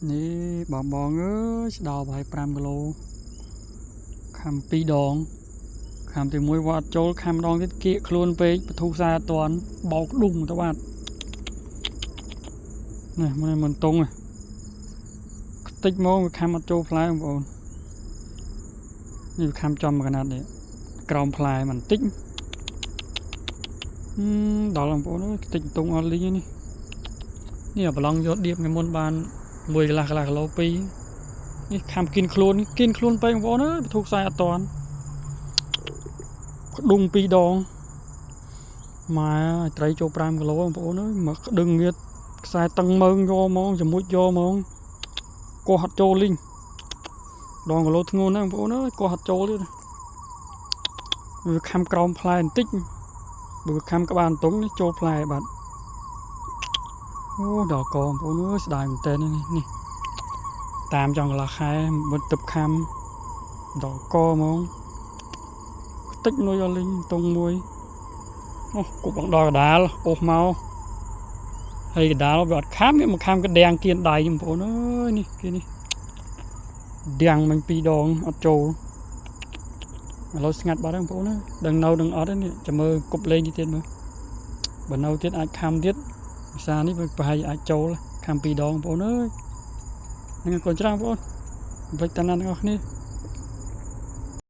នេះបងអើយស្ដោប្រហែល5គីឡូខំ2ដងខំទី1វត្តចូលខំដងទៀតគៀកខ្លួនពេកបធុខ្សែអត់តាន់បោកដុំទៅបាទនេះមិនតុងខ្ទេចមកវាខំអត់ចូលផ្លែបងប្អូននេះវាខំចំកណាត់នេះក្រោមផ្លែមិនតិចដល់បងប្អូនអើយខ្ទេចតុងអត់លីងនេះប្រឡងយកដៀបថ្ងៃមុនបាន1 កន្លះគីឡូ2នេះខំគិនខ្លួនពេកបងប្អូនអើយបធុខ្សែអត់តាន់ក្ដុង2ដងម៉ែត្រីចូល5គីឡូបងប្អូនអើយមកក្តឹងងៀតខ្សែតឹងមើងយកមកជាមួយយកមកកោះហត់ចូលលីងដងគីឡូធ្ងន់ណាស់បងប្អូនអើយកោះហត់ចូលទៀតវាខំក្រោមផ្លែបន្តិចបើខំក្បាលតុងនេះចូលផ្លែបាទអូដល់កបងប្អូនអើយស្ដាយមែនតើនេះតាមចង់កន្លះខែមិនទឹកខំដល់កហ្មងខ្ទេចនុយអស់លីងតុងមួយអូគប់ដល់កដាលអូសមកហើយកដាលវាអត់ខំវាមកខំកដាំងគៀនដៃបងប្អូនអើយនេះគេនេះដាំងមិញ2ដងអត់ចូលឥឡូវស្ងាត់បាត់ហើយបងប្អូនណាដឹងនៅដឹងអត់ទេនេះចាំមើលគប់លេងទៀតមើលបើនៅទៀតអាចខំទៀតភាសានេះវាប្រហែលអាចចូលខំ2ដងបងប្អូនអើយនឹងកូនច្រើនបងប្អូនមិនភ្លេចតាមណាទាំងអស់គ្នា